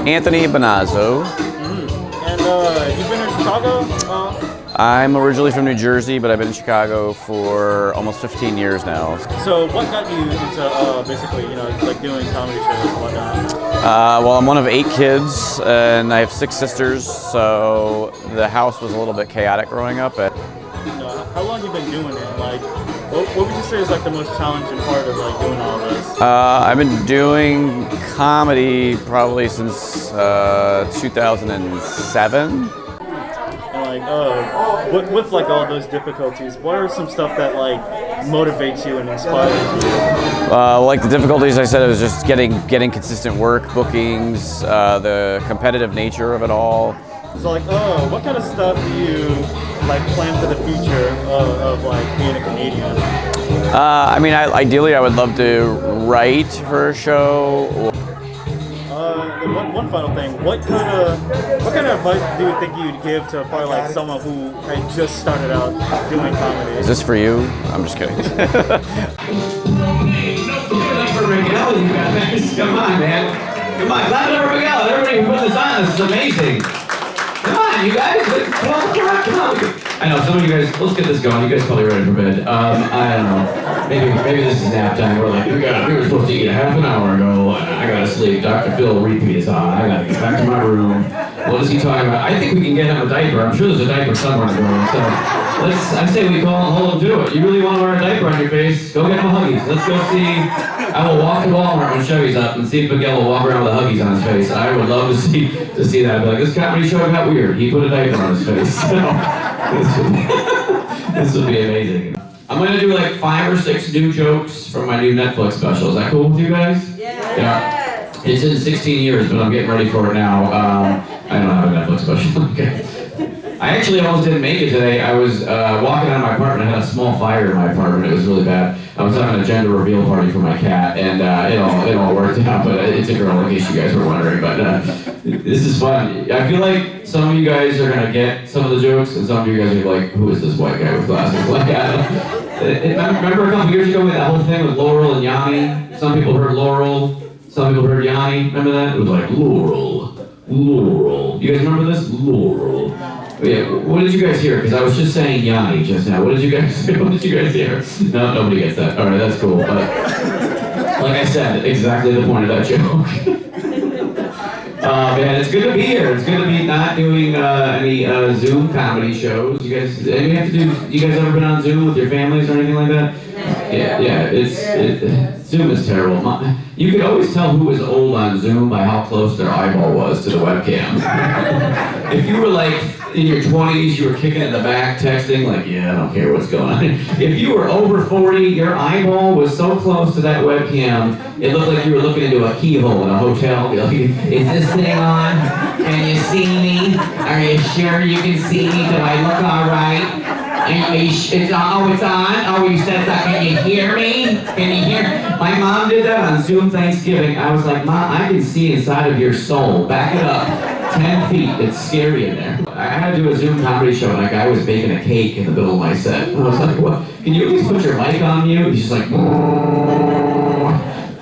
Anthony Bonazzo. And you've been in Chicago? I'm originally from New Jersey, but I've been in Chicago for almost 15 years now. So what got you into basically, like doing comedy shows and whatnot? Well, I'm one of 8 kids, and I have 6 sisters, so the house was a little bit chaotic growing up. How long have you been doing it? Like, what would you say is like the most challenging part of like doing all this? I've been doing comedy probably since 2007. With like all those difficulties, what are some stuff that like motivates you and inspires you? Like the difficulties, I said, it was just getting consistent work, bookings, the competitive nature of it all. So like, what kind of stuff do you like plan for the future of like being a comedian? I mean, ideally, I would love to write for a show. One final thing, what kind of advice do you think you'd give to probably like someone who had just started out doing comedy? Is this for you? I'm just kidding. For Miguel, you guys. Come on, man. Come on, clap it up for Miguel. Everybody put this on. This is amazing. Come on, you guys. It's 12 o'clock. Come on. I know, some of you guys, let's get this going. You guys probably ready for bed. I don't know. Maybe this is nap time. We're like, we were supposed to eat a half an hour ago. I gotta sleep. Dr. Phil repeat is on. I gotta get back to my room. What is he talking about? I think we can get him a diaper. I'm sure there's a diaper somewhere in the room. So I say we hold him to it. You really want to wear a diaper on your face? Go get him a Huggies. Let's go see. I will walk to Walmart when Chevy's up and see if Miguel will walk around with a Huggies on his face. I would love to see that. I'd be like, this comedy show got weird. He put a diaper on his face. This would be amazing. I'm gonna do like 5 or 6 new jokes from my new Netflix special. Is that cool with you guys? Yeah. It's in 16 years, but I'm getting ready for it now. I don't have a Netflix special. Okay. I actually almost didn't make it today. I was walking out of my apartment. I had a small fire in my apartment. It was really bad. I was having a gender reveal party for my cat, and it all worked out. But it's a girl, in case you guys were wondering. But this is fun. I feel like some of you guys are gonna get some of the jokes, and some of you guys are like, "Who is this white guy with glasses?" Like, remember a couple years ago with that whole thing with Laurel and Yanni? Some people heard Laurel, some people heard Yanni. Remember that? It was like Laurel. You guys remember this? Laurel. Yeah, what did you guys hear? Because I was just saying Yanni just now. What did you guys hear? No, nobody gets that. All right, that's cool. But like I said, exactly the point of that joke. Man, it's good to be here. It's good to be not doing any Zoom comedy shows. You guys ever been on Zoom with your families or anything like that? Yeah. Zoom is terrible. You could always tell who was old on Zoom by how close their eyeball was to the webcam. If you were like in your 20s, you were kicking in the back, texting, like, yeah, I don't care what's going on. If you were over 40, your eyeball was so close to that webcam, it looked like you were looking into a keyhole in a hotel. You're like, is this thing on? Can you see me? Are you sure you can see me? Do I look all right? It's on. Oh, you said that. Can you hear me? Can you hear? My mom did that on Zoom Thanksgiving. I was like, Mom, I can see inside of your soul. Back it up. 10 feet. It's scary in there. I had to do a Zoom comedy show, and a guy was baking a cake in the middle of my set. And I was like, what? Can you at least put your mic on mute? He's just like,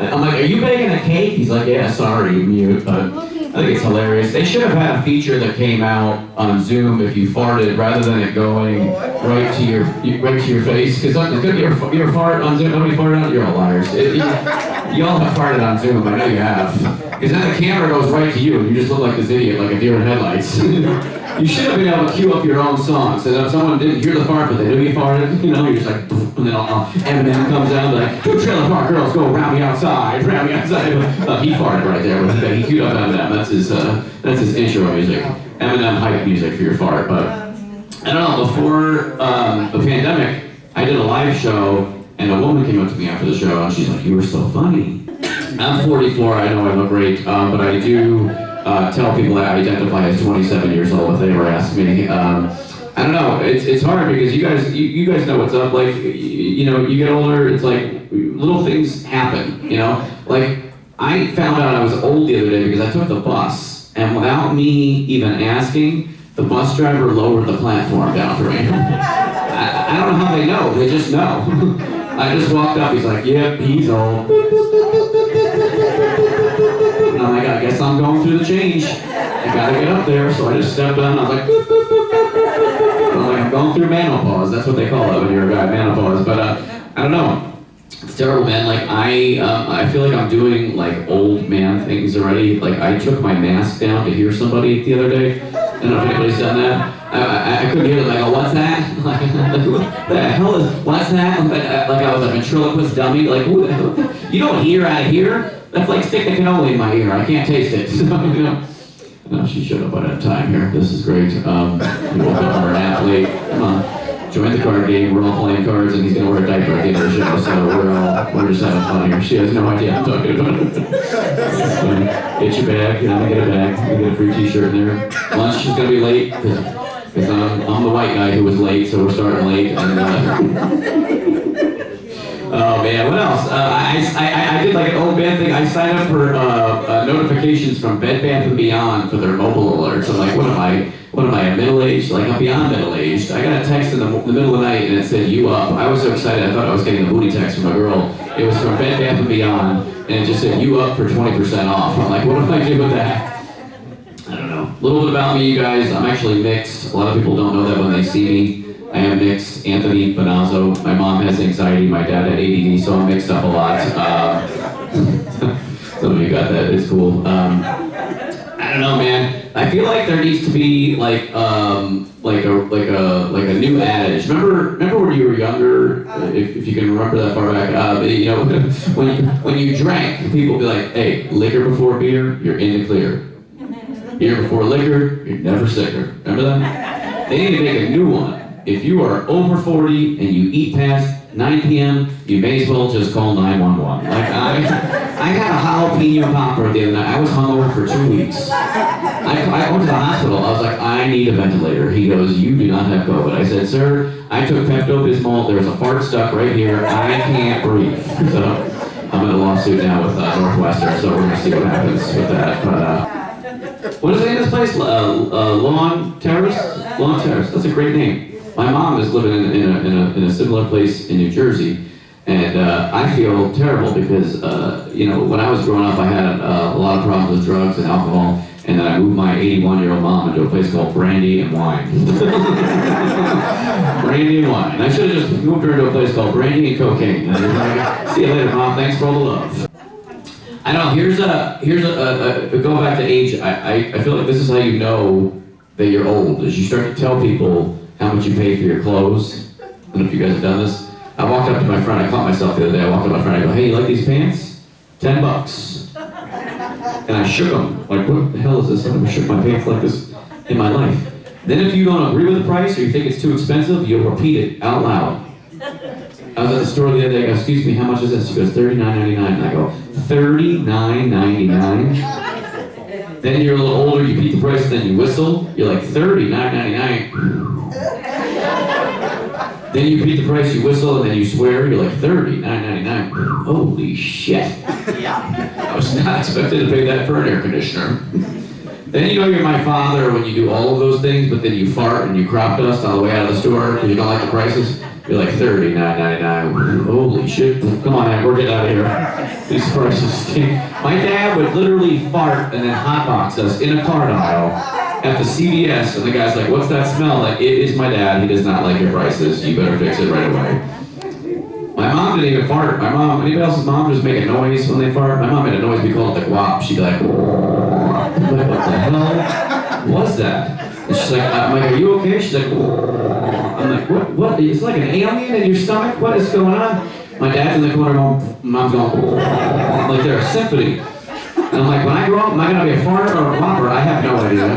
I'm like, are you baking a cake? He's like, yeah, sorry, mute. But I think it's hilarious. They should have had a feature that came out on Zoom if you farted, rather than it going right to your face. Because you ever fart on Zoom? Nobody farted on? You're all liars. You all have farted on Zoom. I know you have. Because then the camera goes right to you, and you just look like this idiot, like a deer in headlights. You should have been able to cue up your own song, so that if someone didn't hear the fart, but they knew you farted, you're just like, and then Eminem comes out, like, 2 trailer park girls go round me outside. He farted right there. He queued up Eminem. That's his intro music. Eminem hype music for your fart. But I don't know. Before the pandemic, I did a live show, and a woman came up to me after the show, and she's like, "You were so funny." I'm 44. I know I look great, but I do tell people I identify as 27 years old if they ever ask me. I don't know. It's hard because you guys know what's up. Like you get older. It's like little things happen. Like I found out I was old the other day because I took the bus, and without me even asking, the bus driver lowered the platform down for me. I don't know how they know. They just know. I just walked up. He's like, "Yep, he's old." and I'm like, I guess I'm going through the change. I gotta get up there, so I just stepped on. I was like, boop, boop, boop, boop, boop, boop, boop. I'm like, I'm going through menopause. That's what they call it when you're a guy, menopause. But I don't know. It's terrible, man. Like I feel like I'm doing like old man things already. Like I took my mask down to hear somebody the other day. I don't know if anybody's done that. I couldn't hear them. Like, oh, what's that? Like, who the hell is what's that? Like I was a ventriloquist dummy. Like, who the hell? You don't hear out of here. That's like stick the cannoli in my ear. I can't taste it. So, you know. No, she showed up on time here. This is great. We woke up for an athlete. Come on. Join the card game. We're all playing cards, and he's gonna wear a diaper at the end of the show. So we're just having fun here. She has no idea I'm talking about. Get your bag. I'm gonna get a bag. I'm gonna get a free T-shirt in there. Lunch. She's gonna be late because I'm the white guy who was late, so we're starting late. Oh man, what else? I did like an old man thing. I signed up for notifications from Bed Bath & Beyond for their mobile alerts. I'm like, what am I, middle-aged? Like, I'm beyond middle-aged. I got a text in the middle of the night and it said, you up. I was so excited, I thought I was getting a booty text from a girl. It was from Bed Bath & Beyond, and it just said, you up for 20% off. I'm like, what do I do with that? I don't know. A little bit about me, you guys. I'm actually mixed. A lot of people don't know that when they see me. I am mixed. Anthony Bonazzo. My mom has anxiety. My dad had ADD, so I'm mixed up a lot. Some of you got that. It's cool. I don't know, man. I feel like there needs to be like a new adage. Remember when you were younger? If you can remember that far back, you know, when you drank, people would be like, "Hey, liquor before beer, you're in the clear. Beer before liquor, you're never sicker." Remember that? They need to make a new one. If you are over 40 and you eat past 9 p.m., you may as well just call 911. Like I had a jalapeno popper the other night. I was hungover for 2 weeks. I went to the hospital. I was like, I need a ventilator. He goes, you do not have COVID. I said, sir, I took Pepto-Bismol. There's a fart stuck right here. I can't breathe. So I'm in a lawsuit now with Northwestern, so we're going to see what happens with that. But, what is the name of this place? Terrace? Lawn Terrace. That's a great name. My mom is living in a similar place in New Jersey, and I feel terrible because, you know, when I was growing up, I had a lot of problems with drugs and alcohol, and then I moved my 81-year-old mom into a place called Brandy and Wine. Brandy and Wine. I should have just moved her into a place called Brandy and Cocaine. And I was like, see you later, Mom. Thanks for all the love. I know. Here's going back to age. I feel like this is how you know that you're old, is you start to tell people how much you pay for your clothes. I don't know if you guys have done this. I walked up to my friend, I caught myself the other day, I walked up to my friend, I go, hey, you like these pants? $10. And I shook them. Like, what the hell is this? I've never shook my pants like this in my life. Then if you don't agree with the price or you think it's too expensive, you'll repeat it out loud. I was at the store the other day, I go, excuse me, how much is this? She goes, $39.99. And I go, $39.99? Then you're a little older, you beat the price, then you whistle. You're like, $39.99. Then you beat the price, you whistle, and then you swear. You're like, $39.99. Holy shit. I was not expected to pay that for an air conditioner. Then you know you're my father when you do all of those things, but then you fart and you crop dust on the way out of the store because you don't like the prices. You're like, $39.99. Holy shit. Come on, man, we're getting out of here. These prices stink. My dad would literally fart and then hotbox us in a card aisle at the CVS, and the guy's like, what's that smell? Like, it is my dad. He does not like your prices. You better fix it right away. My mom didn't even fart. My mom, anybody else's mom just make a noise when they fart? My mom made a noise, we call it the guap. She'd be like, what the hell was that? And she's like, I'm like, are you okay? She's like, I'm like, what? It's like an alien in your stomach? What is going on? My dad's in the corner going, mom's going, like they're a symphony. And I'm like, when I grow up, am I going to be a farter or a whopper? I have no idea.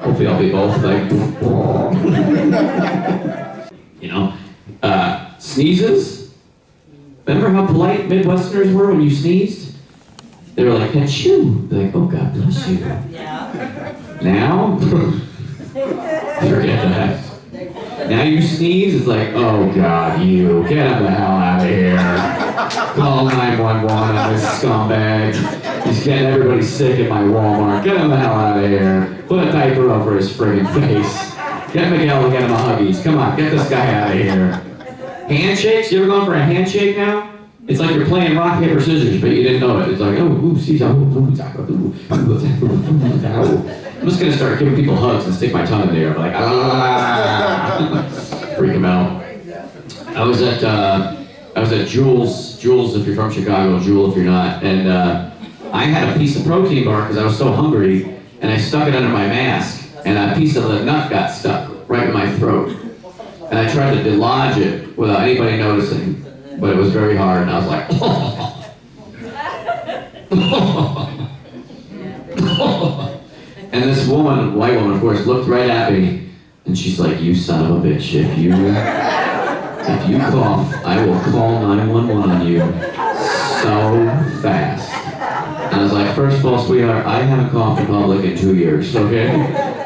Hopefully I'll be both. Like, you know, sneezes. Remember how polite Midwesterners were when you sneezed? They were like, achoo. They're like, oh, God bless you. Yeah. Now, forget that. Now you sneeze, it's like, oh God, you, get him the hell out of here. Call 911 on this scumbag. He's getting everybody sick at my Walmart. Get him the hell out of here. Put a diaper over his friggin' face. Get Miguel to get him a Huggies. Come on, get this guy out of here. Handshakes? You ever going for a handshake now? It's like you're playing rock, paper, scissors, but you didn't know it. It's like, oh, ooh, see, I'm just gonna start giving people hugs and stick my tongue in the air. I'm like, freak them out. I was at Jules, if you're from Chicago, Jewel if you're not, and I had a piece of protein bar because I was so hungry, and I stuck it under my mask, and a piece of the nut got stuck right in my throat. And I tried to dislodge it without anybody noticing, but it was very hard, and I was like, and this woman, white woman of course, looked right at me, and she's like, you son of a bitch, if you cough, I will call 911 on you so fast. And I was like, first of all, sweetheart, I haven't coughed in public in 2 years, okay?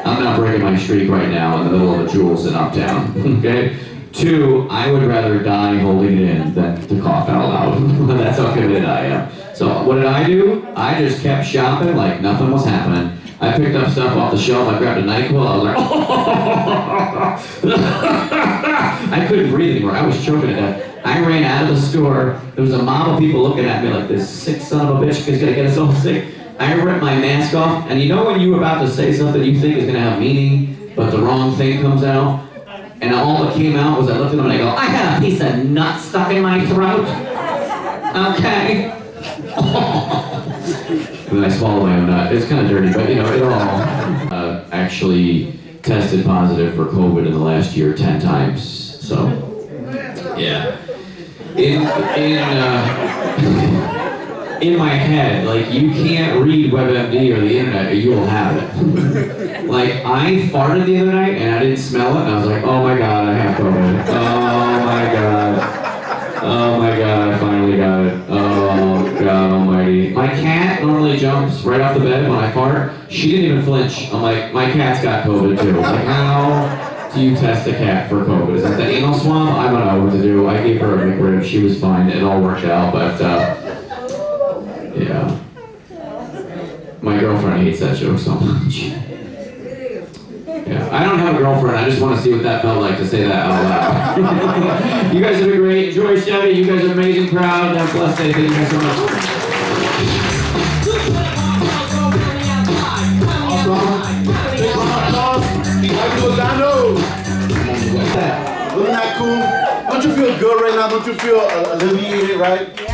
I'm not breaking my streak right now in the middle of a Jules in Uptown, okay? 2, I would rather die holding it in than to cough out loud. That's how committed I am. So what did I do? I just kept shopping like nothing was happening. I picked up stuff off the shelf, I grabbed a NyQuil, I was like, I couldn't breathe anymore, I was choking to death. I ran out of the store, there was a mob of people looking at me like, this sick son of a bitch is gonna get us all sick. I ripped my mask off, and you know when you're about to say something you think is gonna have meaning, but the wrong thing comes out? And all that came out was I looked at them and I go, I had a piece of nut stuck in my throat. Okay. And then I swallowed my own nut. It's kind of dirty, but you know, it all actually tested positive for COVID in the last year 10 times. So, yeah. In my head, like, you can't read WebMD or the internet, or you will have it. Like, I farted the other night and I didn't smell it, and I was like, oh my god, I have COVID. Oh my god. Oh my god, I finally got it. Oh god almighty. My cat normally jumps right off the bed when I fart. She didn't even flinch. I'm like, my cat's got COVID too. Like, how do you test a cat for COVID? Is that the anal swab? I don't know what to do. I gave her a McRib. She was fine. It all worked out, but yeah. My girlfriend hates that joke so much. Yeah, I don't have a girlfriend. I just want to see what that felt like to say that out loud. You guys have been great. Enjoy Chevy. You guys are amazing crowd. Have a blessed day. Thank you guys so much. Wasn't that cool? Don't you feel good right now? Don't you feel alleviated, right?